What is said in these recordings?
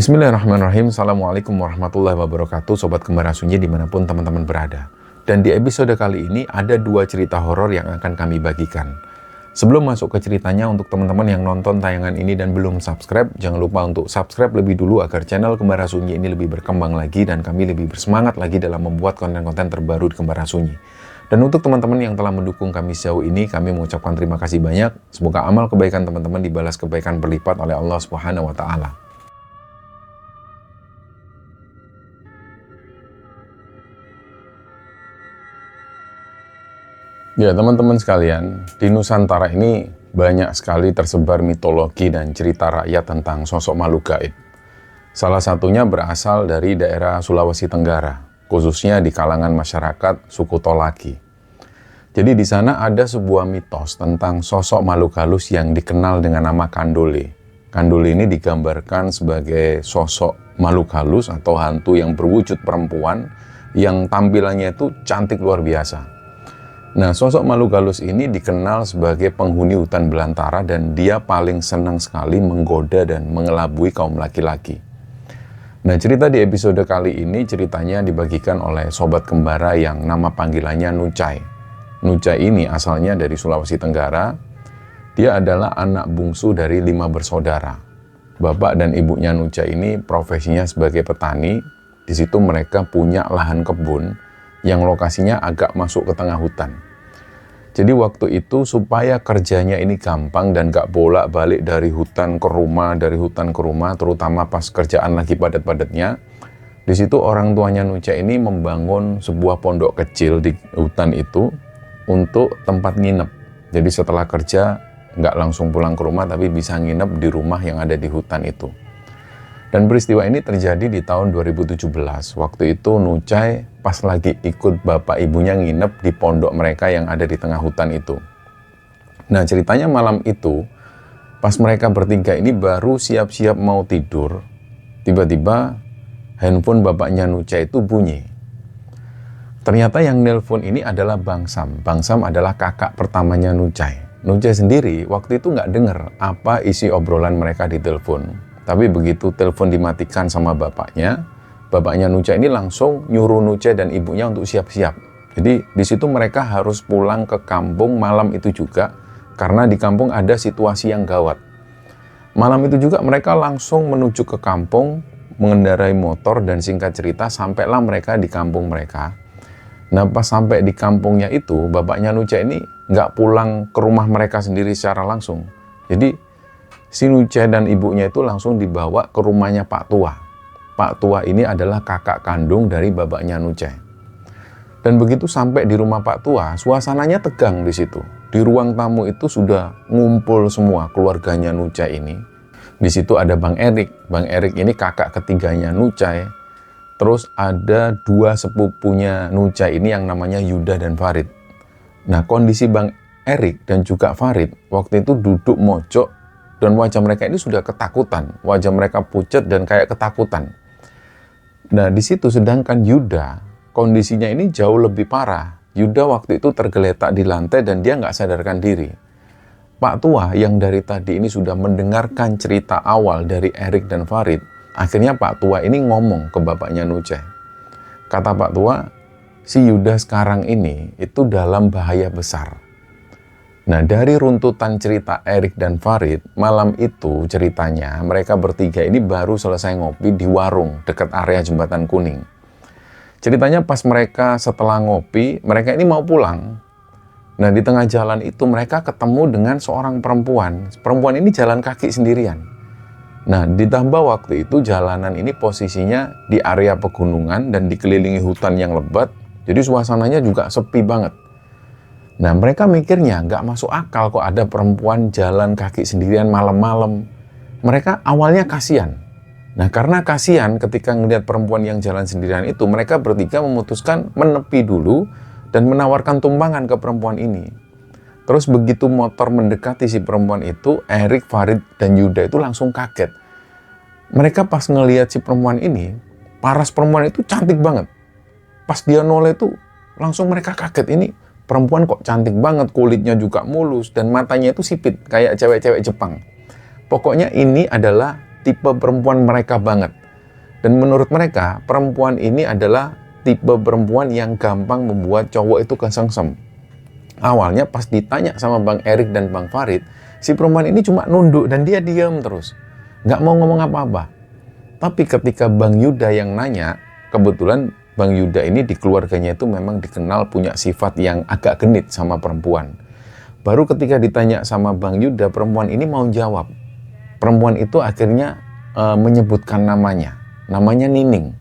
Bismillahirrahmanirrahim. Assalamualaikum warahmatullahi wabarakatuh, Sobat Kembara Sunyi dimanapun teman-teman berada. Dan di episode kali ini ada dua cerita horor yang akan kami bagikan. Sebelum masuk ke ceritanya, untuk teman-teman yang nonton tayangan ini dan belum subscribe, jangan lupa untuk subscribe lebih dulu agar channel Kembara Sunyi ini lebih berkembang lagi dan kami lebih bersemangat lagi dalam membuat konten-konten terbaru di Kembara Sunyi. Dan untuk teman-teman yang telah mendukung kami sejauh ini, kami mengucapkan terima kasih banyak. Semoga amal kebaikan teman-teman dibalas kebaikan berlipat oleh Allah Subhanahu wa Ta'ala. Ya, teman-teman sekalian, di Nusantara ini banyak sekali tersebar mitologi dan cerita rakyat tentang sosok makhluk gaib. Salah satunya berasal dari daerah Sulawesi Tenggara, khususnya di kalangan masyarakat suku Tolaki. Jadi di sana ada sebuah mitos tentang sosok makhluk halus yang dikenal dengan nama Kandole. Kandole ini digambarkan sebagai sosok makhluk halus atau hantu yang berwujud perempuan yang tampilannya itu cantik luar biasa. Nah, sosok makhluk halus ini dikenal sebagai penghuni hutan belantara dan dia paling senang sekali menggoda dan mengelabui kaum laki-laki. Nah, cerita di episode kali ini ceritanya dibagikan oleh sobat kembara yang nama panggilannya Nucai. Nucai ini asalnya dari Sulawesi Tenggara. Dia adalah anak bungsu dari 5 bersaudara. Bapak dan ibunya Nucai ini profesinya sebagai petani. Di situ mereka punya lahan kebun yang lokasinya agak masuk ke tengah hutan. Jadi waktu itu supaya kerjanya ini gampang dan gak bolak-balik dari hutan ke rumah, terutama pas kerjaan lagi padat-padatnya, di situ orang tuanya Nucai ini membangun sebuah pondok kecil di hutan itu untuk tempat nginep. Jadi setelah kerja gak langsung pulang ke rumah, tapi bisa nginep di rumah yang ada di hutan itu. Dan peristiwa ini terjadi di tahun 2017. Waktu itu Nucai pas lagi ikut bapak ibunya nginep di pondok mereka yang ada di tengah hutan itu. Nah, ceritanya malam itu, pas mereka bertiga ini baru siap-siap mau tidur, tiba-tiba handphone bapaknya Nucai itu bunyi. Ternyata yang nelpon ini adalah Bang Sam. Bang Sam adalah kakak pertamanya Nucai. Nucai sendiri waktu itu nggak dengar apa isi obrolan mereka di telepon. Tapi begitu telepon dimatikan sama bapaknya Nucai ini langsung nyuruh Nucai dan ibunya untuk siap-siap. Jadi di situ mereka harus pulang ke kampung malam itu juga, karena di kampung ada situasi yang gawat. Malam itu juga mereka langsung menuju ke kampung, mengendarai motor, dan singkat cerita sampailah mereka di kampung mereka. Nah, pas sampai di kampungnya itu, bapaknya Nucai ini nggak pulang ke rumah mereka sendiri secara langsung. Jadi si Nucai dan ibunya itu langsung dibawa ke rumahnya Pak Tua. Pak Tua ini adalah kakak kandung dari bapaknya Nucai. Dan begitu sampai di rumah Pak Tua, suasananya tegang di situ. Di ruang tamu itu sudah ngumpul semua keluarganya Nucai ini. Di situ ada Bang Erik. Bang Erik ini kakak ketiganya Nucai. Terus ada 2 sepupunya Nucai ini yang namanya Yuda dan Farid. Nah, kondisi Bang Erik dan juga Farid waktu itu duduk mojok dan wajah mereka ini sudah ketakutan. Wajah mereka pucat dan kayak ketakutan. Nah, di situ sedangkan Yuda, kondisinya ini jauh lebih parah. Yuda waktu itu tergeletak di lantai dan dia nggak sadarkan diri. Pak Tua yang dari tadi ini sudah mendengarkan cerita awal dari Erik dan Farid. Akhirnya Pak Tua ini ngomong ke bapaknya Nucai. Kata Pak Tua, si Yuda sekarang ini itu dalam bahaya besar. Nah, dari runtutan cerita Erik dan Farid, malam itu ceritanya mereka bertiga ini baru selesai ngopi di warung dekat area Jembatan Kuning. Ceritanya pas mereka setelah ngopi, mereka ini mau pulang. Nah, di tengah jalan itu mereka ketemu dengan seorang perempuan. Perempuan ini jalan kaki sendirian. Nah, ditambah waktu itu jalanan ini posisinya di area pegunungan dan dikelilingi hutan yang lebat. Jadi suasananya juga sepi banget. Nah, mereka mikirnya nggak masuk akal kok ada perempuan jalan kaki sendirian malam-malam. Mereka awalnya kasihan. Nah, karena kasihan ketika ngelihat perempuan yang jalan sendirian itu, mereka bertiga memutuskan menepi dulu dan menawarkan tumpangan ke perempuan ini. Terus begitu motor mendekati si perempuan itu, Erik, Farid, dan Yuda itu langsung kaget. Mereka pas ngelihat si perempuan ini, paras perempuan itu cantik banget. Pas dia noleh itu, langsung mereka kaget, ini perempuan kok cantik banget, kulitnya juga mulus, dan matanya itu sipit, kayak cewek-cewek Jepang. Pokoknya ini adalah tipe perempuan mereka banget. Dan menurut mereka, perempuan ini adalah tipe perempuan yang gampang membuat cowok itu kesengsem. Awalnya pas ditanya sama Bang Erik dan Bang Farid, si perempuan ini cuma nunduk dan dia diam terus. Nggak mau ngomong apa-apa. Tapi ketika Bang Yuda yang nanya, kebetulan Bang Yuda ini di keluarganya itu memang dikenal punya sifat yang agak genit sama perempuan. Baru ketika ditanya sama Bang Yuda, perempuan ini mau jawab. Perempuan itu akhirnya menyebutkan namanya Nining.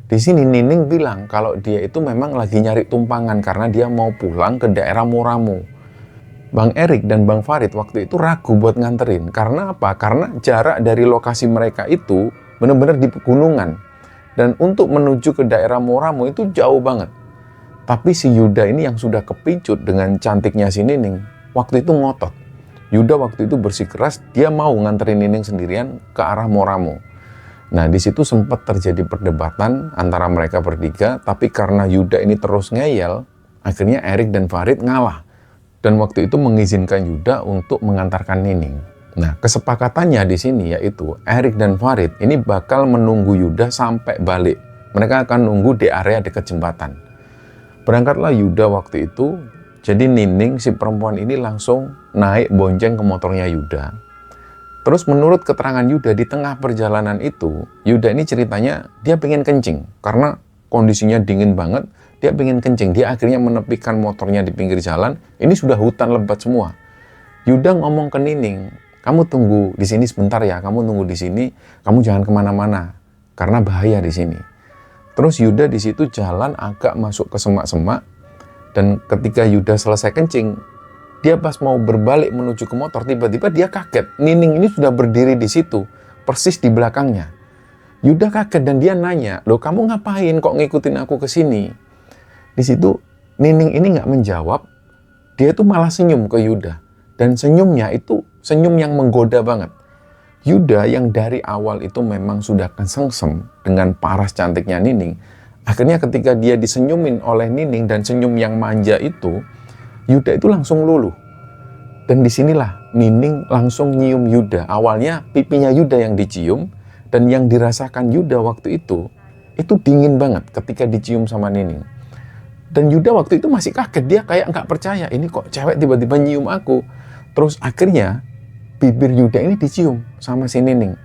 Di sini Nining bilang kalau dia itu memang lagi nyari tumpangan karena dia mau pulang ke daerah Moramu. Bang Erik dan Bang Farid waktu itu ragu buat nganterin. Karena apa? Karena jarak dari lokasi mereka itu benar-benar di pegunungan. Dan untuk menuju ke daerah Moramu itu jauh banget. Tapi si Yuda ini yang sudah kepincut dengan cantiknya si Nining, waktu itu ngotot. Yuda waktu itu bersikeras, dia mau nganterin Nining sendirian ke arah Moramu. Nah, di situ sempat terjadi perdebatan antara mereka bertiga, tapi karena Yuda ini terus ngeyel, akhirnya Erik dan Farid ngalah. Dan waktu itu mengizinkan Yuda untuk mengantarkan Nining. Nah, kesepakatannya di sini yaitu Erik dan Farid ini bakal menunggu Yuda sampai balik. Mereka akan nunggu di area dekat jembatan. Berangkatlah Yuda waktu itu, jadi Nining si perempuan ini langsung naik bonceng ke motornya Yuda. Terus menurut keterangan Yuda di tengah perjalanan itu, Yuda ini ceritanya dia pengen kencing. Karena kondisinya dingin banget, dia pengen kencing. Dia akhirnya menepikan motornya di pinggir jalan, ini sudah hutan lebat semua. Yuda ngomong ke Nining, kamu tunggu di sini sebentar ya, kamu tunggu di sini, kamu jangan kemana-mana, karena bahaya di sini. Terus Yuda di situ jalan agak masuk ke semak-semak, dan ketika Yuda selesai kencing, dia pas mau berbalik menuju ke motor, tiba-tiba dia kaget. Nining ini sudah berdiri di situ, persis di belakangnya. Yuda kaget dan dia nanya, loh kamu ngapain kok ngikutin aku ke sini? Di situ Nining ini nggak menjawab, dia itu malah senyum ke Yuda. Dan senyumnya itu senyum yang menggoda banget. Yuda yang dari awal itu memang sudah kesengsem dengan paras cantiknya Nining. Akhirnya ketika dia disenyumin oleh Nining dan senyum yang manja itu, Yuda itu langsung luluh. Dan disinilah Nining langsung nyium Yuda. Awalnya pipinya Yuda yang dicium, dan yang dirasakan Yuda waktu itu dingin banget ketika dicium sama Nining. Dan Yuda waktu itu masih kaget, dia kayak nggak percaya, ini kok cewek tiba-tiba nyium aku. Terus akhirnya bibir Yuda ini dicium sama si Nining.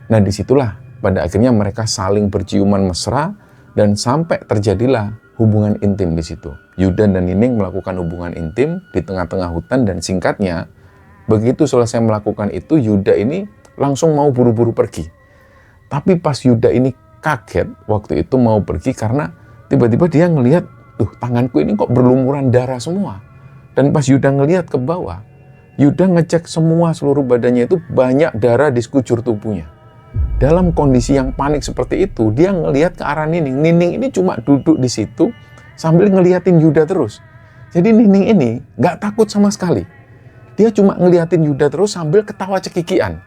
Nah disitulah pada akhirnya mereka saling berciuman mesra dan sampai terjadilah hubungan intim di situ. Yuda dan Nining melakukan hubungan intim di tengah-tengah hutan dan singkatnya begitu selesai melakukan itu Yuda ini langsung mau buru-buru pergi. Tapi pas Yuda ini kaget waktu itu mau pergi karena tiba-tiba dia ngelihat, tuh tanganku ini kok berlumuran darah semua. Dan pas Yuda ngelihat ke bawah, Yuda ngecek semua seluruh badannya itu banyak darah di sekujur tubuhnya. Dalam kondisi yang panik seperti itu, dia ngelihat ke arah Nining. Nining ini cuma duduk di situ sambil ngeliatin Yuda terus. Jadi Nining ini nggak takut sama sekali. Dia cuma ngeliatin Yuda terus sambil ketawa cekikian.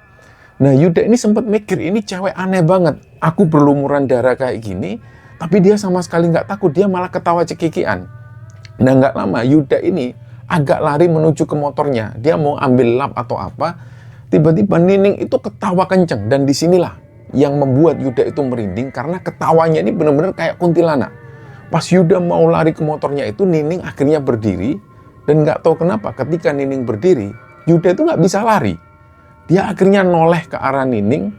Nah Yuda ini sempat mikir, ini cewek aneh banget. Aku berlumuran darah kayak gini, tapi dia sama sekali nggak takut, dia malah ketawa cekikian. Nah nggak lama Yuda ini agak lari menuju ke motornya. Dia mau ambil lap atau apa. Tiba-tiba Nining itu ketawa kenceng. Dan disinilah yang membuat Yuda itu merinding. Karena ketawanya ini benar-benar kayak kuntilanak. Pas Yuda mau lari ke motornya itu, Nining akhirnya berdiri. Dan nggak tahu kenapa ketika Nining berdiri, Yuda itu nggak bisa lari. Dia akhirnya noleh ke arah Nining.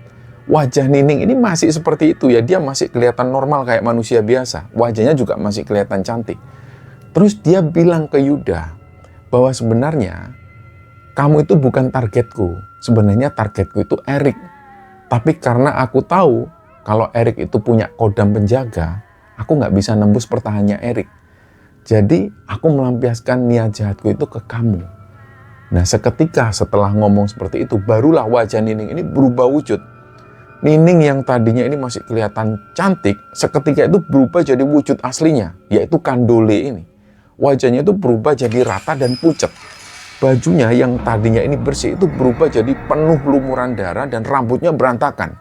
Wajah Nining ini masih seperti itu ya. Dia masih kelihatan normal kayak manusia biasa. Wajahnya juga masih kelihatan cantik. Terus dia bilang ke Yuda bahwa sebenarnya kamu itu bukan targetku. Sebenarnya targetku itu Erik. Tapi karena aku tahu kalau Erik itu punya kodam penjaga, aku nggak bisa nembus pertahanannya Erik. Jadi aku melampiaskan niat jahatku itu ke kamu. Nah seketika setelah ngomong seperti itu, barulah wajah Nining ini berubah wujud. Nining yang tadinya ini masih kelihatan cantik, seketika itu berubah jadi wujud aslinya, yaitu Kandole ini. Wajahnya itu berubah jadi rata dan pucat. Bajunya yang tadinya ini bersih itu berubah jadi penuh lumuran darah dan rambutnya berantakan.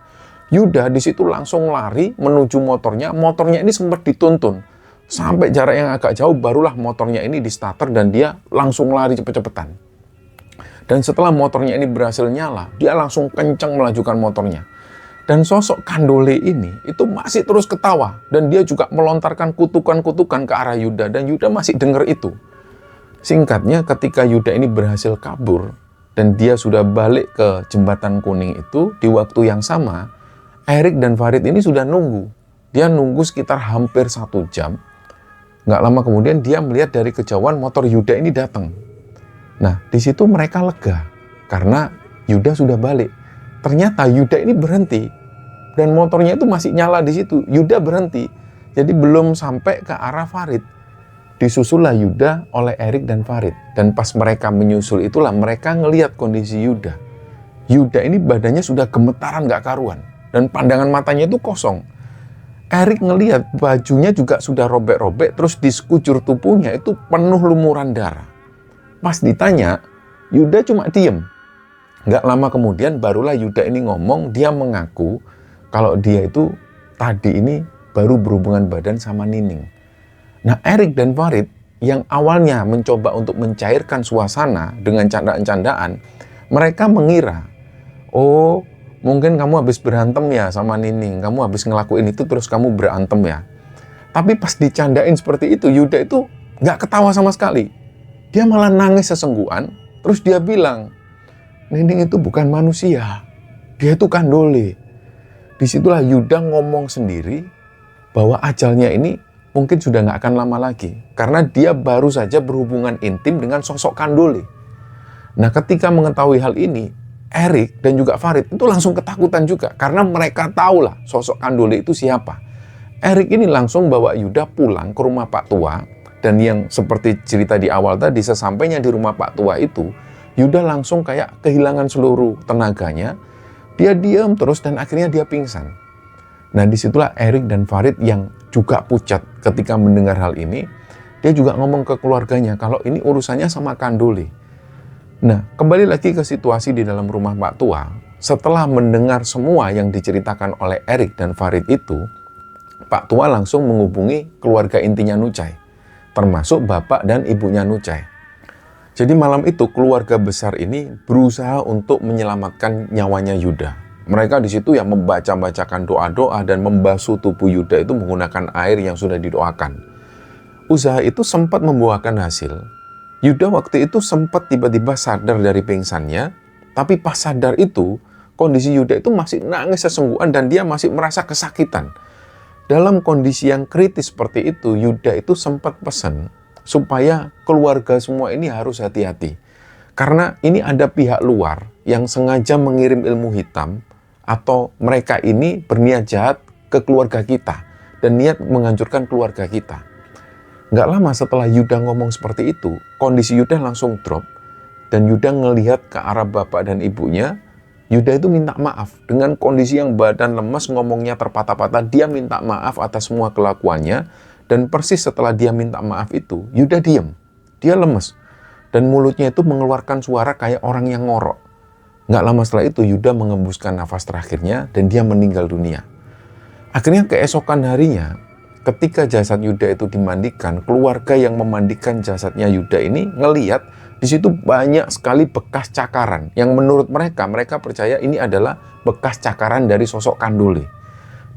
Yuda di situ langsung lari menuju motornya. Motornya ini sempat dituntun. Sampai jarak yang agak jauh barulah motornya ini di starter dan dia langsung lari cepet-cepetan. Dan setelah motornya ini berhasil nyala, dia langsung kencang melajukan motornya. Dan sosok Kandole ini itu masih terus ketawa. Dan dia juga melontarkan kutukan-kutukan ke arah Yuda. Dan Yuda masih dengar itu. Singkatnya, ketika Yuda ini berhasil kabur dan dia sudah balik ke Jembatan Kuning itu, di waktu yang sama, Erik dan Farid ini sudah nunggu. Dia nunggu sekitar hampir 1 jam. Nggak lama kemudian dia melihat dari kejauhan motor Yuda ini datang. Nah, di situ mereka lega karena Yuda sudah balik. Ternyata Yuda ini berhenti dan motornya itu masih nyala di situ. Yuda berhenti. Jadi belum sampai ke arah Farid. Disusullah Yuda oleh Erik dan Farid. Dan pas mereka menyusul itulah mereka ngelihat kondisi Yuda. Yuda ini badannya sudah gemetaran gak karuan. Dan pandangan matanya itu kosong. Erik ngelihat bajunya juga sudah robek-robek, terus di sekujur tubuhnya itu penuh lumuran darah. Pas ditanya, Yuda cuma diem. Nggak lama kemudian barulah Yuda ini ngomong, dia mengaku kalau dia itu tadi ini baru berhubungan badan sama Nining. Nah, Erik dan Farid yang awalnya mencoba untuk mencairkan suasana dengan candaan-candaan, mereka mengira, oh, mungkin kamu habis berantem ya sama Nining, kamu habis ngelakuin itu terus kamu berantem ya. Tapi pas dicandain seperti itu, Yuda itu nggak ketawa sama sekali. Dia malah nangis sesenggukan, terus dia bilang, Nining itu bukan manusia, dia itu Kandole. Disitulah Yuda ngomong sendiri bahwa ajalnya ini mungkin sudah nggak akan lama lagi. Karena dia baru saja berhubungan intim dengan sosok Kandole. Nah, ketika mengetahui hal ini, Erik dan juga Farid itu langsung ketakutan juga karena mereka tahulah sosok Kandole itu siapa. Erik ini langsung bawa Yuda pulang ke rumah Pak Tua, dan yang seperti cerita di awal tadi, sesampainya di rumah Pak Tua itu, Yuda langsung kayak kehilangan seluruh tenaganya. Dia diam terus dan akhirnya dia pingsan. Nah, disitulah Erik dan Farid yang juga pucat ketika mendengar hal ini. Dia juga ngomong ke keluarganya kalau ini urusannya sama Kandole. Nah, kembali lagi ke situasi di dalam rumah Pak Tua. Setelah mendengar semua yang diceritakan oleh Erik dan Farid itu, Pak Tua langsung menghubungi keluarga intinya Nucai, termasuk bapak dan ibunya Nucai. Jadi malam itu keluarga besar ini berusaha untuk menyelamatkan nyawanya Yuda. Mereka di situ ya membaca-bacakan doa-doa dan membasuh tubuh Yuda itu menggunakan air yang sudah didoakan. Usaha itu sempat membuahkan hasil. Yuda waktu itu sempat tiba-tiba sadar dari pingsannya, tapi pas sadar itu, kondisi Yuda itu masih nangis sesenggukan dan dia masih merasa kesakitan. Dalam kondisi yang kritis seperti itu, Yuda itu sempat pesan supaya keluarga semua ini harus hati-hati. Karena ini ada pihak luar yang sengaja mengirim ilmu hitam atau mereka ini berniat jahat ke keluarga kita dan niat menghancurkan keluarga kita. Nggak lama setelah Yuda ngomong seperti itu, kondisi Yuda langsung drop. Dan Yuda ngelihat ke arah bapak dan ibunya. Yuda itu minta maaf. Dengan kondisi yang badan lemes, ngomongnya terpatah-patah, dia minta maaf atas semua kelakuannya. Dan persis setelah dia minta maaf itu, Yuda diam. Dia lemes. Dan mulutnya itu mengeluarkan suara kayak orang yang ngorok. Nggak lama setelah itu, Yuda mengembuskan nafas terakhirnya dan dia meninggal dunia. Akhirnya keesokan harinya, ketika jasad Yuda itu dimandikan, keluarga yang memandikan jasadnya Yuda ini ngelihat di situ banyak sekali bekas cakaran yang menurut mereka percaya ini adalah bekas cakaran dari sosok Kandole.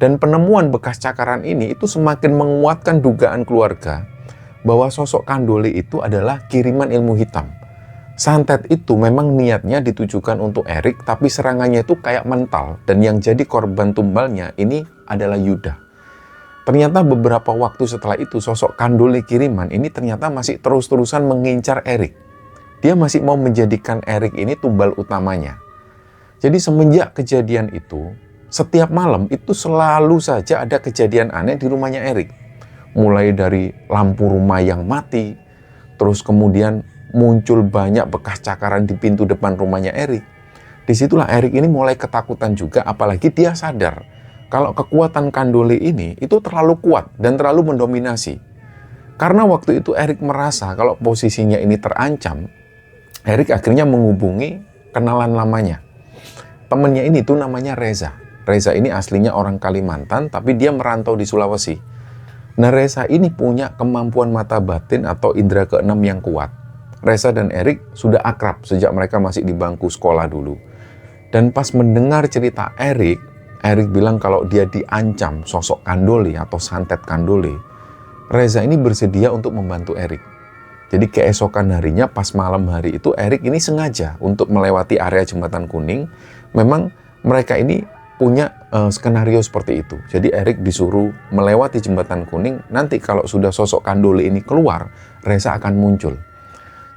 Dan penemuan bekas cakaran ini itu semakin menguatkan dugaan keluarga bahwa sosok Kandole itu adalah kiriman ilmu hitam. Santet itu memang niatnya ditujukan untuk Erik, tapi serangannya itu kayak mental dan yang jadi korban tumbalnya ini adalah Yuda. Ternyata beberapa waktu setelah itu sosok Kandole kiriman ini ternyata masih terus-terusan mengincar Erik. Dia masih mau menjadikan Erik ini tumbal utamanya. Jadi semenjak kejadian itu, setiap malam itu selalu saja ada kejadian aneh di rumahnya Erik. Mulai dari lampu rumah yang mati, terus kemudian muncul banyak bekas cakaran di pintu depan rumahnya Erik. Disitulah Erik ini mulai ketakutan juga, apalagi dia sadar kalau kekuatan Kandole ini itu terlalu kuat dan terlalu mendominasi. Karena waktu itu Erik merasa kalau posisinya ini terancam, Erik akhirnya menghubungi kenalan lamanya. Temennya ini tuh namanya Reza. Reza ini aslinya orang Kalimantan, tapi dia merantau di Sulawesi. Nah, Reza ini punya kemampuan mata batin atau indera keenam yang kuat. Reza dan Erik sudah akrab sejak mereka masih di bangku sekolah dulu. Dan pas mendengar cerita Erik Erik bilang kalau dia diancam sosok Kandole atau santet Kandole, Reza ini bersedia untuk membantu Erik. Jadi keesokan harinya pas malam hari itu Erik ini sengaja untuk melewati area Jembatan Kuning. Memang mereka ini punya skenario seperti itu. Jadi Erik disuruh melewati Jembatan Kuning, nanti kalau sudah sosok Kandole ini keluar, Reza akan muncul.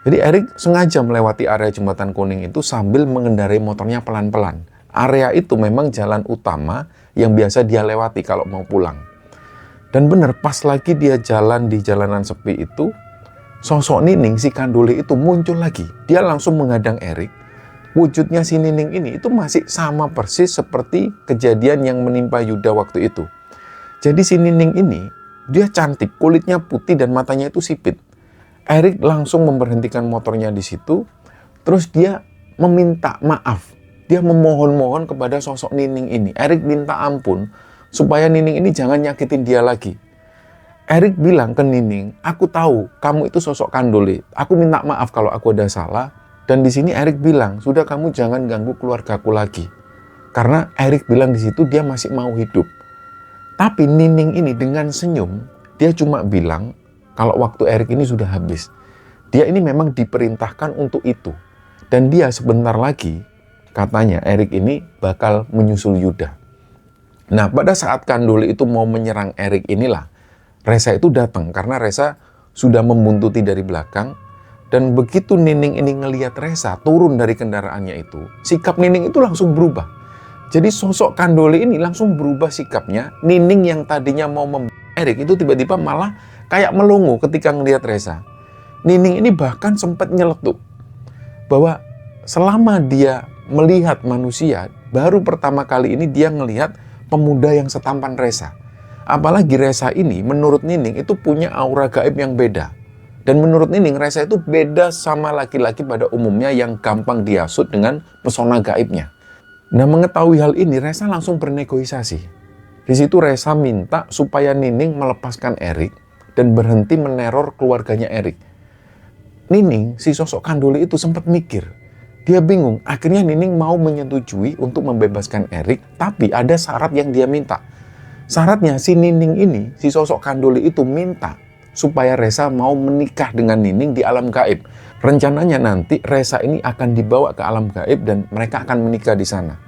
Jadi Erik sengaja melewati area Jembatan Kuning itu sambil mengendarai motornya pelan-pelan. Area itu memang jalan utama yang biasa dia lewati kalau mau pulang. Dan benar, pas lagi dia jalan di jalanan sepi itu, sosok Nining si Kandole itu muncul lagi. Dia langsung menghadang Erik. Wujudnya si Nining ini itu masih sama persis seperti kejadian yang menimpa Yuda waktu itu. Jadi si Nining ini, dia cantik, kulitnya putih dan matanya itu sipit. Erik langsung memberhentikan motornya di situ, terus dia meminta maaf. Dia memohon-mohon kepada sosok Nining ini. Erik minta ampun supaya Nining ini jangan nyakitin dia lagi. Erik bilang ke Nining, aku tahu kamu itu sosok Kandole. Aku minta maaf kalau aku ada salah. Dan di sini Erik bilang, sudah kamu jangan ganggu keluargaku lagi. Karena Erik bilang di situ dia masih mau hidup. Tapi Nining ini dengan senyum, dia cuma bilang kalau waktu Erik ini sudah habis. Dia ini memang diperintahkan untuk itu. Dan dia sebentar lagi, katanya Erik ini bakal menyusul Yuda. Nah, pada saat Kandole itu mau menyerang Erik inilah, Reza itu datang karena Reza sudah membuntuti dari belakang. Dan begitu Nining ini ngelihat Reza turun dari kendaraannya itu, sikap Nining itu langsung berubah. Jadi sosok Kandole ini langsung berubah sikapnya. Nining yang tadinya mau membunuh Erik itu tiba-tiba malah kayak melongo ketika ngelihat Reza. Nining ini bahkan sempat nyeletuk bahwa selama dia melihat manusia, baru pertama kali ini dia ngelihat pemuda yang setampan Reza. Apalagi Reza ini menurut Nining itu punya aura gaib yang beda. Dan menurut Nining, Reza itu beda sama laki-laki pada umumnya yang gampang dihasut dengan pesona gaibnya. Nah, mengetahui hal ini, Reza langsung bernegosiasi. Di situ Reza minta supaya Nining melepaskan Erik dan berhenti meneror keluarganya Erik. Nining, si sosok Kandole itu sempat mikir. Dia bingung, akhirnya Nining mau menyetujui untuk membebaskan Erik, tapi ada syarat yang dia minta. Syaratnya si Nining ini, si sosok Kandole itu minta supaya Reza mau menikah dengan Nining di alam gaib. Rencananya nanti Reza ini akan dibawa ke alam gaib dan mereka akan menikah di sana.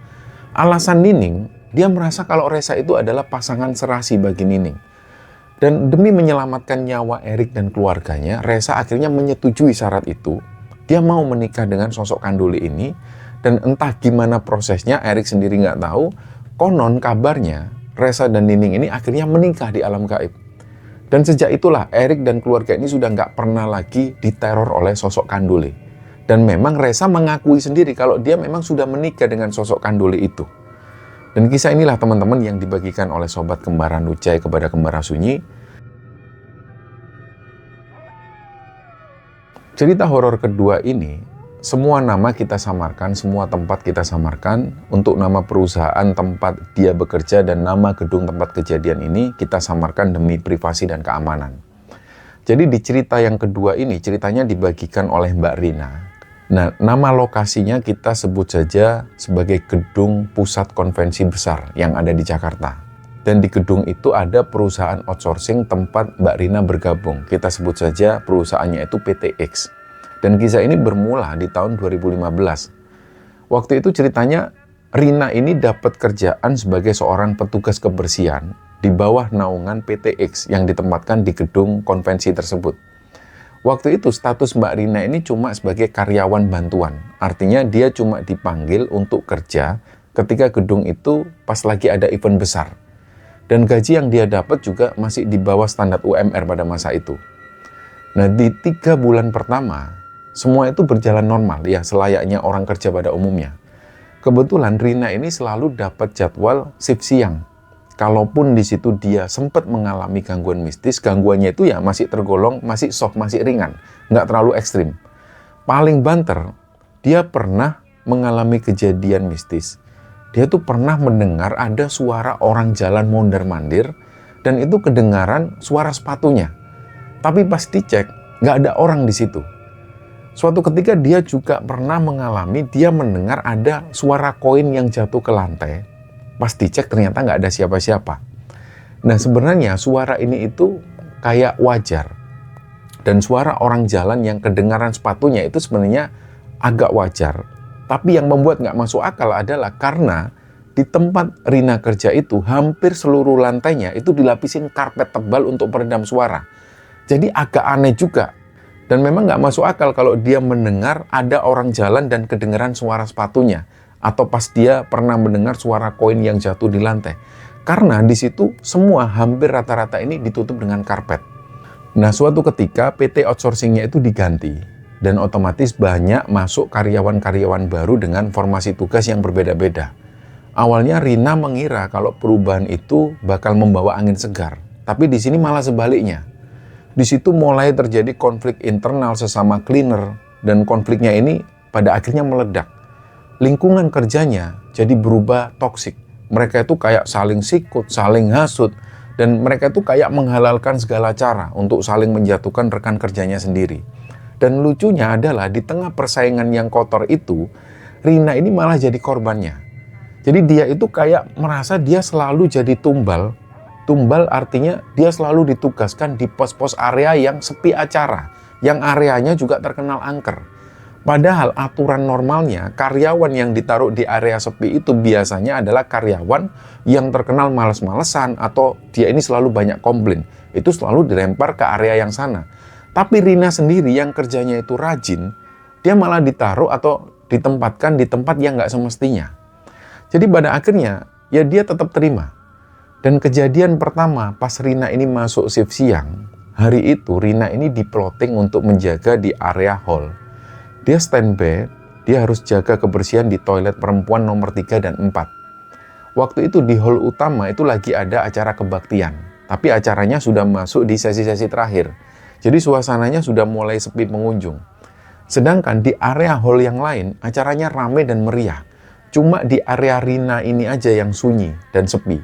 Alasan Nining, dia merasa kalau Reza itu adalah pasangan serasi bagi Nining. Dan demi menyelamatkan nyawa Erik dan keluarganya, Reza akhirnya menyetujui syarat itu. Dia mau menikah dengan sosok Kandole ini, dan entah gimana prosesnya, Erik sendiri nggak tahu. Konon kabarnya, Reza dan Nining ini akhirnya menikah di alam gaib. Dan sejak itulah, Erik dan keluarga ini sudah nggak pernah lagi diteror oleh sosok Kandole. Dan memang Reza mengakui sendiri kalau dia memang sudah menikah dengan sosok Kandole itu. Dan kisah inilah teman-teman yang dibagikan oleh Sobat Kembaran Lucai kepada Kembara Sunyi. Cerita horor kedua ini, semua nama kita samarkan, semua tempat kita samarkan. Untuk nama perusahaan tempat dia bekerja dan nama gedung tempat kejadian ini kita samarkan demi privasi dan keamanan. Jadi di cerita yang kedua ini, ceritanya dibagikan oleh Mbak Rina. Nah, nama lokasinya kita sebut saja sebagai Gedung Pusat Konvensi Besar yang ada di Jakarta. Dan di gedung itu ada perusahaan outsourcing tempat Mbak Rina bergabung. Kita sebut saja perusahaannya itu PTX. Dan kisah ini bermula di tahun 2015. Waktu itu ceritanya Rina ini dapat kerjaan sebagai seorang petugas kebersihan di bawah naungan PTX yang ditempatkan di gedung konvensi tersebut. Waktu itu status Mbak Rina ini cuma sebagai karyawan bantuan. Artinya dia cuma dipanggil untuk kerja ketika gedung itu pas lagi ada event besar. Dan gaji yang dia dapat juga masih di bawah standar UMR pada masa itu. Nah, di 3 bulan pertama, semua itu berjalan normal ya, selayaknya orang kerja pada umumnya. Kebetulan Rina ini selalu dapat jadwal shift siang. Kalaupun di situ dia sempat mengalami gangguan mistis, gangguannya itu ya masih tergolong, masih soft, masih ringan, nggak terlalu ekstrim. Paling banter, dia pernah mengalami kejadian mistis. Dia tuh pernah mendengar ada suara orang jalan mondar-mandir, dan itu kedengaran suara sepatunya. Tapi pas dicek, nggak ada orang di situ. Suatu ketika dia juga pernah mengalami, dia mendengar ada suara koin yang jatuh ke lantai. Pas dicek ternyata nggak ada siapa-siapa. Nah sebenarnya suara ini itu kayak wajar. Dan suara orang jalan yang kedengaran sepatunya itu sebenarnya agak wajar. Tapi yang membuat nggak masuk akal adalah karena di tempat Rina kerja itu hampir seluruh lantainya itu dilapisin karpet tebal untuk peredam suara. Jadi agak aneh juga. Dan memang nggak masuk akal kalau dia mendengar ada orang jalan dan kedengaran suara sepatunya. Atau pas dia pernah mendengar suara koin yang jatuh di lantai. Karena di situ semua hampir rata-rata ini ditutup dengan karpet. Nah suatu ketika PT outsourcingnya itu diganti. Dan otomatis banyak masuk karyawan-karyawan baru dengan formasi tugas yang berbeda-beda. Awalnya Rina mengira kalau perubahan itu bakal membawa angin segar. Tapi di sini malah sebaliknya. Di situ mulai terjadi konflik internal sesama cleaner. Dan konfliknya ini pada akhirnya meledak. Lingkungan kerjanya jadi berubah toksik. Mereka itu kayak saling sikut, saling hasut. Dan mereka itu kayak menghalalkan segala cara untuk saling menjatuhkan rekan kerjanya sendiri. Dan lucunya adalah di tengah persaingan yang kotor itu, Rina ini malah jadi korbannya. Jadi dia itu kayak merasa dia selalu jadi tumbal. Tumbal artinya dia selalu ditugaskan di pos-pos area yang sepi acara. Yang areanya juga terkenal angker. Padahal aturan normalnya karyawan yang ditaruh di area sepi itu biasanya adalah karyawan yang terkenal males-malesan atau dia ini selalu banyak komplain. Itu selalu dilempar ke area yang sana. Tapi Rina sendiri yang kerjanya itu rajin, dia malah ditaruh atau ditempatkan di tempat yang nggak semestinya. Jadi pada akhirnya ya dia tetap terima. Dan kejadian pertama pas Rina ini masuk shift siang, hari itu Rina ini diplotting untuk menjaga di area hall. Dia standby, dia harus jaga kebersihan di toilet perempuan nomor 3 dan 4. Waktu itu di hall utama itu lagi ada acara kebaktian. Tapi acaranya sudah masuk di sesi-sesi terakhir. Jadi suasananya sudah mulai sepi pengunjung. Sedangkan di area hall yang lain acaranya ramai dan meriah. Cuma di area Rina ini aja yang sunyi dan sepi.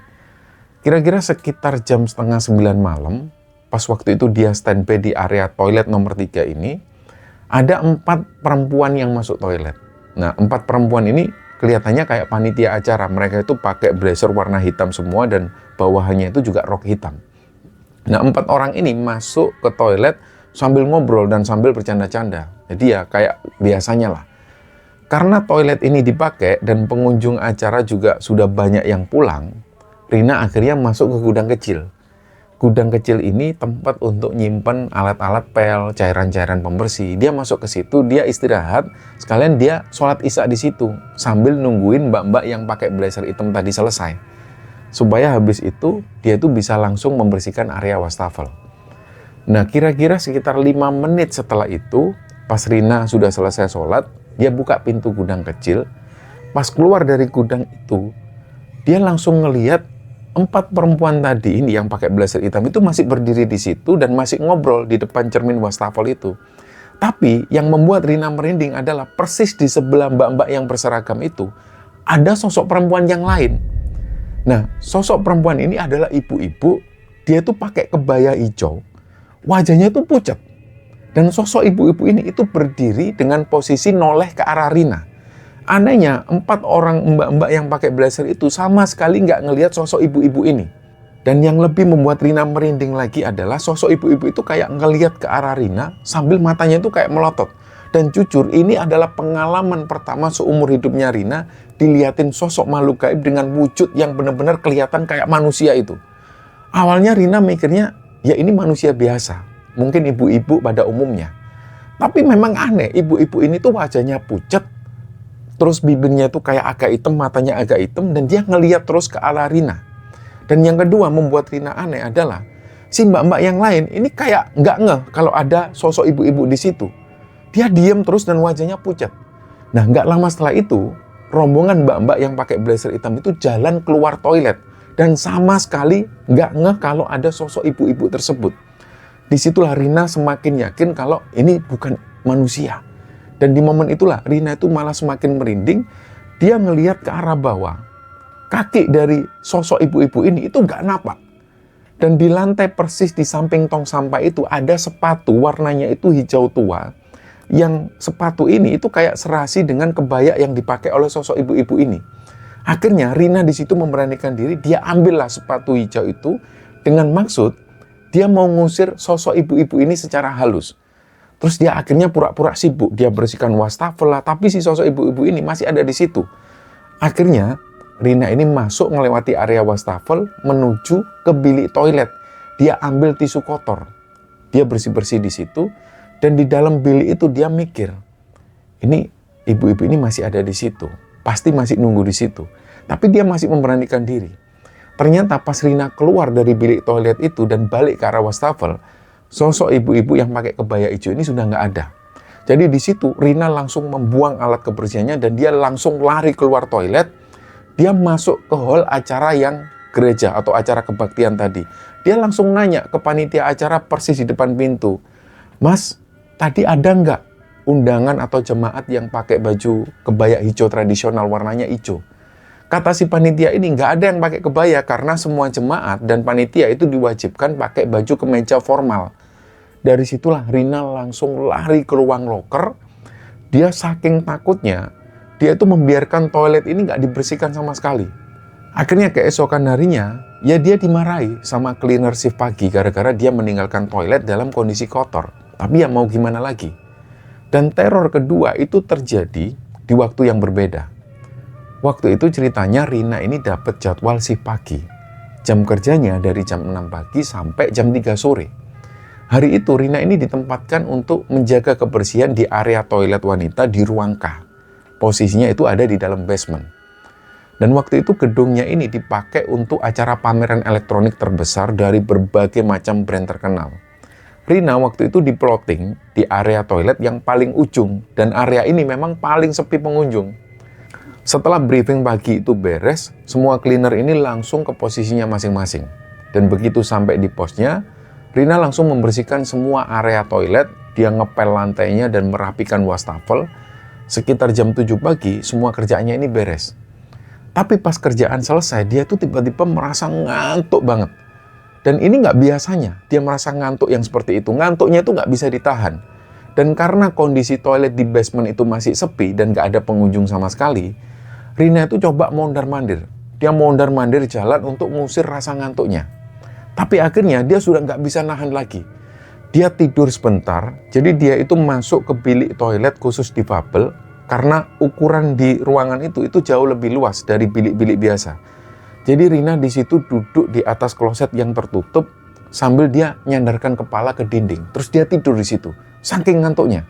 Kira-kira sekitar jam 8:30 malam, pas waktu itu dia standby di area toilet nomor 3 ini, ada 4 perempuan yang masuk toilet. Nah, 4 perempuan ini kelihatannya kayak panitia acara. Mereka itu pakai blazer warna hitam semua dan bawahannya itu juga rok hitam. Nah, 4 orang ini masuk ke toilet sambil ngobrol dan sambil bercanda-canda. Jadi ya kayak biasanya lah. Karena toilet ini dipakai dan pengunjung acara juga sudah banyak yang pulang, Rina akhirnya masuk ke gudang kecil. Gudang kecil ini tempat untuk nyimpen alat-alat pel, cairan-cairan pembersih. Dia masuk ke situ, dia istirahat, sekalian dia sholat isya di situ sambil nungguin mbak-mbak yang pakai blazer hitam tadi selesai. Supaya habis itu dia tuh bisa langsung membersihkan area wastafel. Nah, kira-kira sekitar 5 menit setelah itu, pas Rina sudah selesai sholat, dia buka pintu gudang kecil. Pas keluar dari gudang itu, dia langsung ngelihat 4 perempuan tadi ini yang pakai blazer hitam itu masih berdiri di situ dan masih ngobrol di depan cermin wastafel itu. Tapi yang membuat Rina merinding adalah persis di sebelah mbak-mbak yang berseragam itu, ada sosok perempuan yang lain. Nah, sosok perempuan ini adalah ibu-ibu. Dia tuh pakai kebaya hijau, wajahnya itu pucat. Dan sosok ibu-ibu ini itu berdiri dengan posisi noleh ke arah Rina. Anehnya, 4 orang mbak-mbak yang pakai blazer itu sama sekali nggak ngelihat sosok ibu-ibu ini. Dan yang lebih membuat Rina merinding lagi adalah sosok ibu-ibu itu kayak ngelihat ke arah Rina sambil matanya itu kayak melotot. Dan jujur, ini adalah pengalaman pertama seumur hidupnya Rina dilihatin sosok makhluk gaib dengan wujud yang benar-benar kelihatan kayak manusia itu. Awalnya Rina mikirnya, ya ini manusia biasa. Mungkin ibu-ibu pada umumnya. Tapi memang aneh, ibu-ibu ini tuh wajahnya pucat, terus bibirnya tuh kayak agak hitam, matanya agak hitam, dan dia ngeliat terus ke arah Rina. Dan yang kedua membuat Rina aneh adalah, si mbak-mbak yang lain ini kayak nggak ngeh kalau ada sosok ibu-ibu di situ. Dia diam terus dan wajahnya pucat. Nah, nggak lama setelah itu, rombongan mbak-mbak yang pakai blazer hitam itu jalan keluar toilet. Dan sama sekali nggak ngeh kalau ada sosok ibu-ibu tersebut. Disitulah Rina semakin yakin kalau ini bukan manusia. Dan di momen itulah Rina itu malah semakin merinding. Dia ngelihat ke arah bawah. Kaki dari sosok ibu-ibu ini itu nggak napak. Dan di lantai persis di samping tong sampah itu ada sepatu warnanya itu hijau tua. Yang sepatu ini itu kayak serasi dengan kebaya yang dipakai oleh sosok ibu-ibu ini. Akhirnya Rina di situ memberanikan diri, dia ambillah sepatu hijau itu dengan maksud dia mau ngusir sosok ibu-ibu ini secara halus. Terus dia akhirnya pura-pura sibuk, dia bersihkan wastafel lah, tapi si sosok ibu-ibu ini masih ada di situ. Akhirnya Rina ini masuk melewati area wastafel menuju ke bilik toilet. Dia ambil tisu kotor, dia bersih-bersih di situ, dan di dalam bilik itu dia mikir, ini ibu-ibu ini masih ada di situ, pasti masih nunggu di situ. Tapi dia masih memberanikan diri. Ternyata pas Rina keluar dari bilik toilet itu dan balik ke arah wastafel, sosok ibu-ibu yang pakai kebaya hijau ini sudah nggak ada. Jadi di situ Rina langsung membuang alat kebersihannya dan dia langsung lari keluar toilet. Dia masuk ke hall acara yang gereja atau acara kebaktian tadi. Dia langsung nanya ke panitia acara persis di depan pintu, "Mas, tadi ada nggak undangan atau jemaat yang pakai baju kebaya hijau tradisional warnanya hijau?" Kata si panitia ini, nggak ada yang pakai kebaya karena semua jemaat dan panitia itu diwajibkan pakai baju kemeja formal. Dari situlah Rina langsung lari ke ruang loker. Dia saking takutnya, dia itu membiarkan toilet ini nggak dibersihkan sama sekali. Akhirnya keesokan harinya, ya dia dimarahi sama cleaner shift pagi gara-gara dia meninggalkan toilet dalam kondisi kotor. Tapi ya mau gimana lagi. Dan teror kedua itu terjadi di waktu yang berbeda. Waktu itu ceritanya Rina ini dapat jadwal shift pagi. Jam kerjanya dari jam 6 pagi sampai jam 3 sore. Hari itu Rina ini ditempatkan untuk menjaga kebersihan di area toilet wanita di ruang K. Posisinya itu ada di dalam basement. Dan waktu itu gedungnya ini dipakai untuk acara pameran elektronik terbesar dari berbagai macam brand terkenal. Rina waktu itu diplotting di area toilet yang paling ujung dan area ini memang paling sepi pengunjung. Setelah briefing pagi itu beres, semua cleaner ini langsung ke posisinya masing-masing. Dan begitu sampai di posnya, Rina langsung membersihkan semua area toilet, dia ngepel lantainya dan merapikan wastafel. Sekitar jam 7 pagi, semua kerjaannya ini beres. Tapi pas kerjaan selesai, dia tuh tiba-tiba merasa ngantuk banget. Dan ini nggak biasanya, dia merasa ngantuk yang seperti itu. Ngantuknya itu nggak bisa ditahan. Dan karena kondisi toilet di basement itu masih sepi dan nggak ada pengunjung sama sekali, Rina itu coba mondar-mandir. Dia mondar-mandir jalan untuk mengusir rasa ngantuknya. Tapi akhirnya dia sudah nggak bisa nahan lagi. Dia tidur sebentar, jadi dia itu masuk ke bilik toilet khusus difabel, karena ukuran di ruangan itu jauh lebih luas dari bilik-bilik biasa. Jadi Rina di situ duduk di atas kloset yang tertutup, sambil dia nyandarkan kepala ke dinding. Terus dia tidur di situ, saking ngantuknya.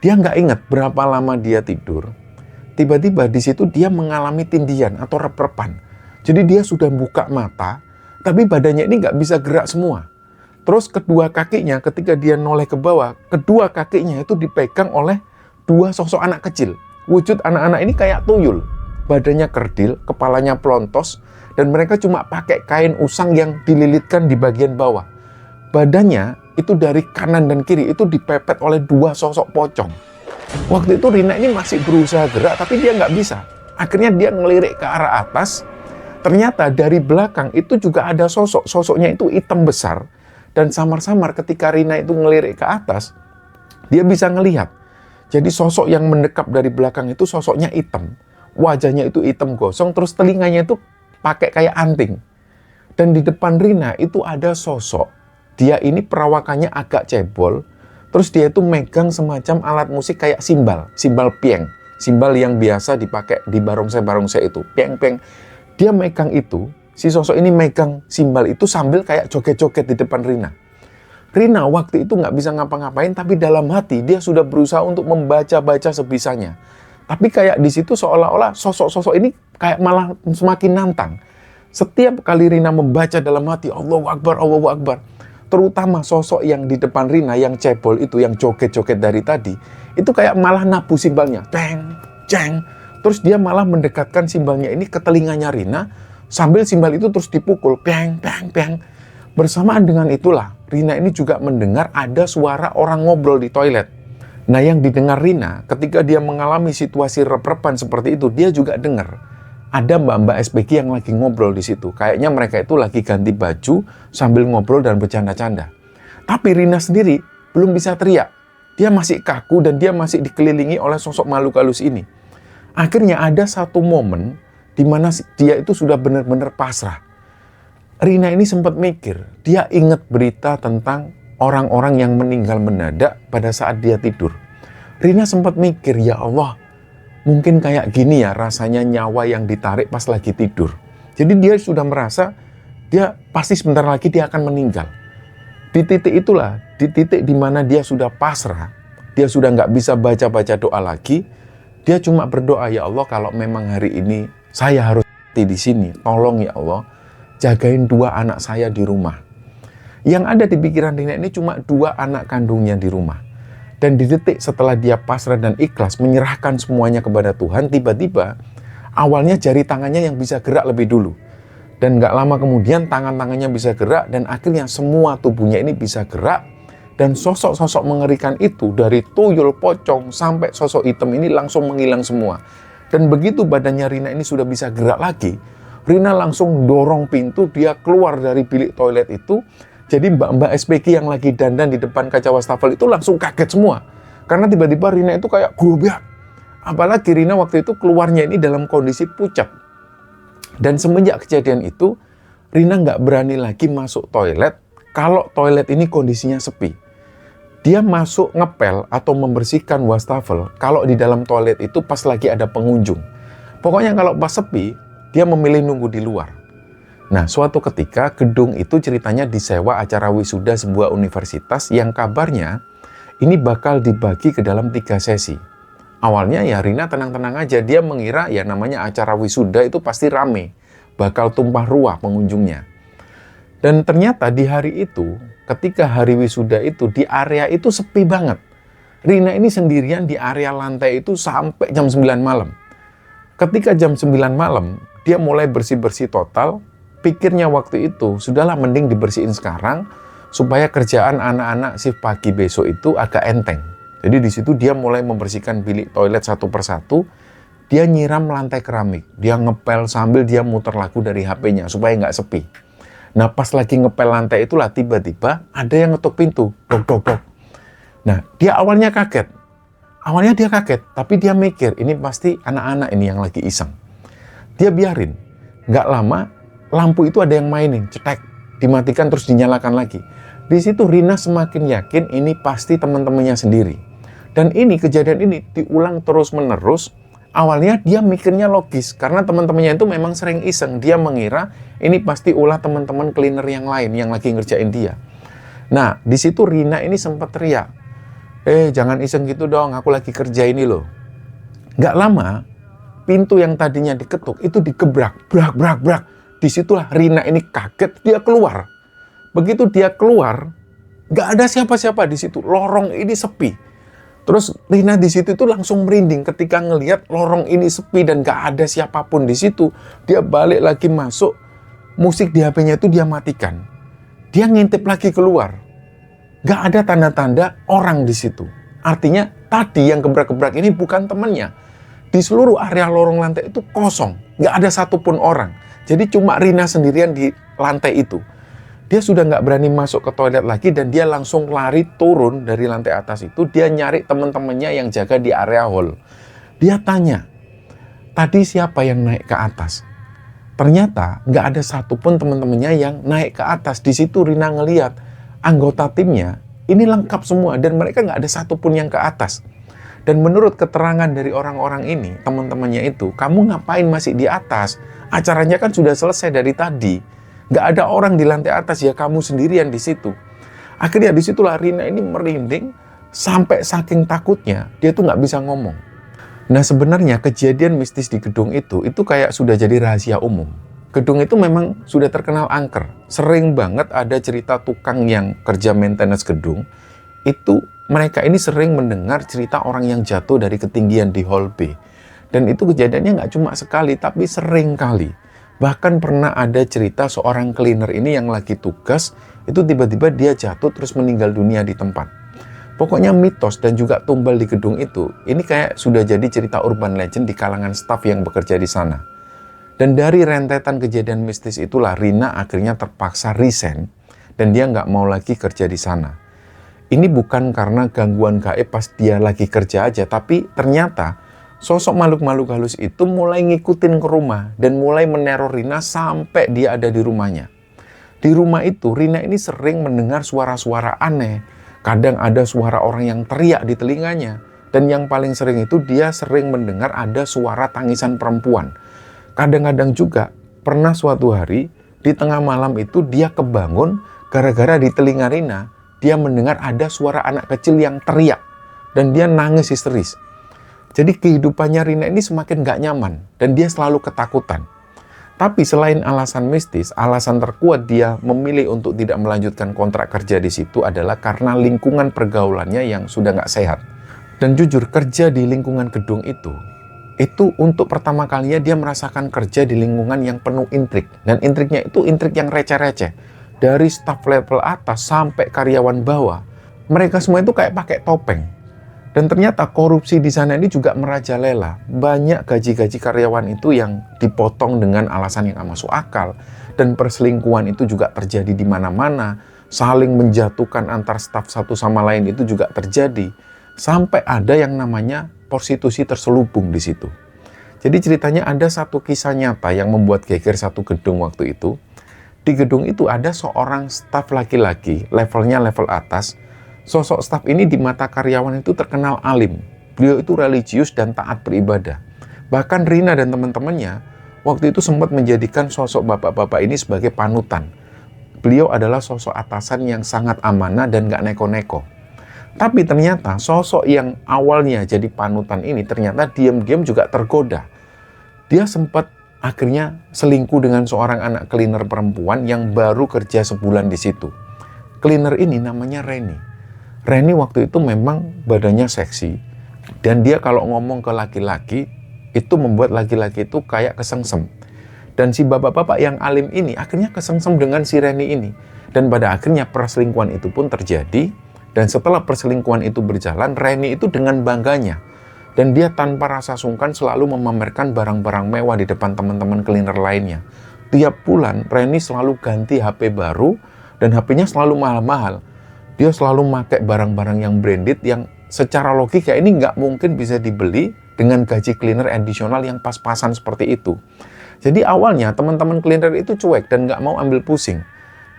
Dia nggak ingat berapa lama dia tidur. Tiba-tiba di situ dia mengalami tindihan atau rep-repan. Jadi dia sudah buka mata, tapi badannya ini nggak bisa gerak semua. Terus kedua kakinya ketika dia noleh ke bawah, kedua kakinya itu dipegang oleh dua sosok anak kecil. Wujud anak-anak ini kayak tuyul. Badannya kerdil, kepalanya pelontos, dan mereka cuma pakai kain usang yang dililitkan di bagian bawah. Badannya itu dari kanan dan kiri itu dipepet oleh dua sosok pocong. Waktu itu Rina ini masih berusaha gerak, tapi dia nggak bisa. Akhirnya dia ngelirik ke arah atas. Ternyata dari belakang itu juga ada sosok. Sosoknya itu hitam besar. Dan samar-samar ketika Rina itu ngelirik ke atas, dia bisa ngelihat. Jadi sosok yang mendekap dari belakang itu sosoknya hitam. Wajahnya itu hitam gosong, terus telinganya itu pakai kayak anting. Dan di depan Rina itu ada sosok. Dia ini perawakannya agak cebol. Terus dia itu megang semacam alat musik kayak simbal pieng. Simbal yang biasa dipakai di barongsai-barongsai itu. Pieng-pieng. Dia megang itu, si sosok ini megang simbal itu sambil kayak joget-joget di depan Rina. Rina waktu itu nggak bisa ngapa-ngapain, tapi dalam hati dia sudah berusaha untuk membaca-baca sebisanya. Tapi kayak di situ seolah-olah sosok-sosok ini kayak malah semakin nantang. Setiap kali Rina membaca dalam hati, Allahu Akbar, Allahu Akbar. Terutama sosok yang di depan Rina, yang cebol itu, yang joget-joget dari tadi, itu kayak malah nabu simbalnya. Ceng, ceng. Terus dia malah mendekatkan simbalnya ini ke telinganya Rina, sambil simbal itu terus dipukul. Peng, peng, peng. Bersamaan dengan itulah, Rina ini juga mendengar ada suara orang ngobrol di toilet. Nah, yang didengar Rina, ketika dia mengalami situasi rep-repan seperti itu, dia juga dengar. Ada mbak-mbak SPG yang lagi ngobrol di situ. Kayaknya mereka itu lagi ganti baju sambil ngobrol dan bercanda-canda. Tapi Rina sendiri belum bisa teriak. Dia masih kaku dan dia masih dikelilingi oleh sosok makhluk halus ini. Akhirnya ada satu momen di mana dia itu sudah benar-benar pasrah. Rina ini sempat mikir, dia ingat berita tentang orang-orang yang meninggal mendadak pada saat dia tidur. Rina sempat mikir, ya Allah, mungkin kayak gini ya rasanya nyawa yang ditarik pas lagi tidur. Jadi dia sudah merasa, dia pasti sebentar lagi dia akan meninggal. Di titik itulah, di titik di mana dia sudah pasrah, dia sudah nggak bisa baca-baca doa lagi, dia cuma berdoa, ya Allah, kalau memang hari ini saya harus mati di sini, tolong ya Allah, jagain 2 anak saya di rumah. Yang ada di pikiran Rina ini cuma 2 anak kandungnya di rumah. Dan di detik setelah dia pasrah dan ikhlas menyerahkan semuanya kepada Tuhan, tiba-tiba awalnya jari tangannya yang bisa gerak lebih dulu. Dan gak lama kemudian tangan-tangannya bisa gerak dan akhirnya semua tubuhnya ini bisa gerak. Dan sosok-sosok mengerikan itu dari tuyul, pocong sampai sosok hitam ini langsung menghilang semua. Dan begitu badannya Rina ini sudah bisa gerak lagi, Rina langsung dorong pintu, dia keluar dari bilik toilet itu. Jadi mbak-mbak SPG yang lagi dandan di depan kaca wastafel itu langsung kaget semua. Karena tiba-tiba Rina itu kayak gobek. Apalagi Rina waktu itu keluarnya ini dalam kondisi pucat. Dan semenjak kejadian itu, Rina nggak berani lagi masuk toilet kalau toilet ini kondisinya sepi. Dia masuk ngepel atau membersihkan wastafel kalau di dalam toilet itu pas lagi ada pengunjung. Pokoknya kalau pas sepi, dia memilih nunggu di luar. Nah, suatu ketika gedung itu ceritanya disewa acara wisuda sebuah universitas yang kabarnya ini bakal dibagi ke dalam 3 sesi. Awalnya ya Rina tenang-tenang aja, dia mengira ya namanya acara wisuda itu pasti rame, bakal tumpah ruah pengunjungnya. Dan ternyata di hari itu, ketika hari wisuda itu, di area itu sepi banget. Rina ini sendirian di area lantai itu sampai jam 9 malam. Ketika jam 9 malam, dia mulai bersih-bersih total, pikirnya waktu itu, sudahlah mending dibersihin sekarang, supaya kerjaan anak-anak shift pagi besok itu agak enteng. Jadi di situ dia mulai membersihkan bilik toilet satu persatu, dia nyiram lantai keramik, dia ngepel sambil dia muter lagu dari HP-nya supaya nggak sepi. Nah pas lagi ngepel lantai itulah tiba-tiba ada yang ngetuk pintu, dok dok dok. Nah dia awalnya kaget, tapi dia mikir ini pasti anak-anak ini yang lagi iseng. Dia biarin, nggak lama lampu itu ada yang mainin, cetek, dimatikan terus dinyalakan lagi. Di situ Rina semakin yakin ini pasti teman-temannya sendiri. Dan ini kejadian ini diulang terus-menerus. Awalnya dia mikirnya logis karena teman-temannya itu memang sering iseng. Dia mengira ini pasti ulah teman-teman cleaner yang lain yang lagi ngerjain dia. Nah, di situ Rina ini sempat teriak, jangan iseng gitu dong, aku lagi kerja ini loh. Gak lama, pintu yang tadinya diketuk itu digebrak, brak brak brak. Disitulah Rina ini kaget, dia keluar. Begitu dia keluar, gak ada siapa-siapa di situ. Lorong ini sepi. Terus Rina di situ itu langsung merinding ketika ngelihat lorong ini sepi dan gak ada siapapun di situ. Dia balik lagi masuk, musik di HP-nya itu dia matikan. Dia ngintip lagi keluar. Gak ada tanda-tanda orang di situ. Artinya tadi yang gebrak-gebrak ini bukan temannya. Di seluruh area lorong lantai itu kosong. Gak ada satupun orang. Jadi cuma Rina sendirian di lantai itu. Dia sudah nggak berani masuk ke toilet lagi dan dia langsung lari turun dari lantai atas itu. Dia nyari teman-temannya yang jaga di area hall. Dia tanya, tadi siapa yang naik ke atas? Ternyata nggak ada satupun teman-temannya yang naik ke atas. Di situ Rina ngeliat anggota timnya ini lengkap semua dan mereka nggak ada satupun yang ke atas. Dan menurut keterangan dari orang-orang ini, teman-temannya itu, kamu ngapain masih di atas? Acaranya kan sudah selesai dari tadi. Nggak ada orang di lantai atas, ya kamu sendirian di situ. Akhirnya disitulah Rina ini merinding sampai saking takutnya dia tuh nggak bisa ngomong. Nah sebenarnya kejadian mistis di gedung itu kayak sudah jadi rahasia umum. Gedung itu memang sudah terkenal angker. Sering banget ada cerita tukang yang kerja maintenance gedung. Itu mereka ini sering mendengar cerita orang yang jatuh dari ketinggian di hall B. Dan itu kejadiannya nggak cuma sekali tapi sering kali. Bahkan pernah ada cerita seorang cleaner ini yang lagi tugas, itu tiba-tiba dia jatuh terus meninggal dunia di tempat. Pokoknya mitos dan juga tumbal di gedung itu, ini kayak sudah jadi cerita urban legend di kalangan staf yang bekerja di sana. Dan dari rentetan kejadian mistis itulah Rina akhirnya terpaksa resign dan dia nggak mau lagi kerja di sana. Ini bukan karena gangguan gaib pas dia lagi kerja aja, tapi ternyata sosok makhluk-makhluk halus itu mulai ngikutin ke rumah dan mulai meneror Rina sampai dia ada di rumahnya. Di rumah itu, Rina ini sering mendengar suara-suara aneh. Kadang ada suara orang yang teriak di telinganya. Dan yang paling sering itu dia sering mendengar ada suara tangisan perempuan. Kadang-kadang juga pernah suatu hari di tengah malam itu dia kebangun gara-gara di telinga Rina dia mendengar ada suara anak kecil yang teriak. Dan dia nangis histeris. Jadi kehidupannya Rina ini semakin gak nyaman dan dia selalu ketakutan. Tapi selain alasan mistis, alasan terkuat dia memilih untuk tidak melanjutkan kontrak kerja di situ adalah karena lingkungan pergaulannya yang sudah gak sehat. Dan jujur, kerja di lingkungan gedung itu untuk pertama kalinya dia merasakan kerja di lingkungan yang penuh intrik. Dan intriknya itu intrik yang receh-receh. Dari staf level atas sampai karyawan bawah, mereka semua itu kayak pakai topeng. Dan ternyata korupsi di sana ini juga merajalela. Banyak gaji-gaji karyawan itu yang dipotong dengan alasan yang gak masuk akal. Dan perselingkuhan itu juga terjadi di mana-mana. Saling menjatuhkan antar staf satu sama lain itu juga terjadi. Sampai ada yang namanya prostitusi terselubung di situ. Jadi ceritanya ada satu kisah nyata yang membuat geger satu gedung waktu itu. Di gedung itu ada seorang staf laki-laki, levelnya level atas. Sosok staf ini di mata karyawan itu terkenal alim. Beliau itu religius dan taat beribadah. Bahkan Rina dan teman-temannya waktu itu sempat menjadikan sosok bapak-bapak ini sebagai panutan. Beliau adalah sosok atasan yang sangat amanah dan gak neko-neko. Tapi ternyata sosok yang awalnya jadi panutan ini ternyata diam-diam juga tergoda. Dia sempat akhirnya selingkuh dengan seorang anak cleaner perempuan yang baru kerja sebulan di situ. Cleaner ini namanya Reni. Reni waktu itu memang badannya seksi. Dan dia kalau ngomong ke laki-laki, itu membuat laki-laki itu kayak kesengsem. Dan si bapak-bapak yang alim ini akhirnya kesengsem dengan si Reni ini. Dan pada akhirnya perselingkuhan itu pun terjadi. Dan setelah perselingkuhan itu berjalan, Reni itu dengan bangganya. Dan dia tanpa rasa sungkan selalu memamerkan barang-barang mewah di depan teman-teman cleaner lainnya. Tiap bulan, Reni selalu ganti HP baru, dan HP-nya selalu mahal-mahal. Dia selalu pakai barang-barang yang branded, yang secara logika ini nggak mungkin bisa dibeli dengan gaji cleaner additional yang pas-pasan seperti itu. Jadi awalnya teman-teman cleaner itu cuek dan nggak mau ambil pusing.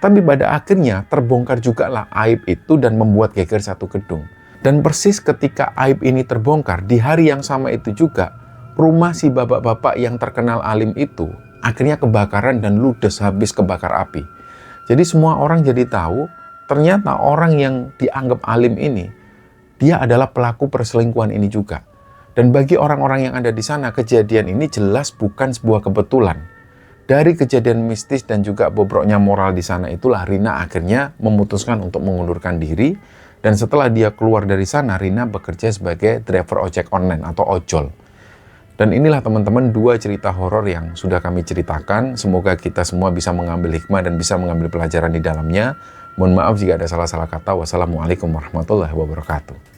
Tapi pada akhirnya terbongkar juga lah aib itu dan membuat geger satu gedung. Dan persis ketika aib ini terbongkar, di hari yang sama itu juga, rumah si bapak-bapak yang terkenal alim itu akhirnya kebakaran dan ludes habis kebakar api. Jadi semua orang jadi tahu, ternyata orang yang dianggap alim ini, dia adalah pelaku perselingkuhan ini juga. Dan bagi orang-orang yang ada di sana, kejadian ini jelas bukan sebuah kebetulan. Dari kejadian mistis dan juga bobroknya moral di sana itulah Rina akhirnya memutuskan untuk mengundurkan diri. Dan setelah dia keluar dari sana, Rina bekerja sebagai driver ojek online atau ojol. Dan inilah teman-teman dua cerita horor yang sudah kami ceritakan. Semoga kita semua bisa mengambil hikmah dan bisa mengambil pelajaran di dalamnya. Mohon maaf jika ada salah-salah kata. Wassalamualaikum warahmatullahi wabarakatuh.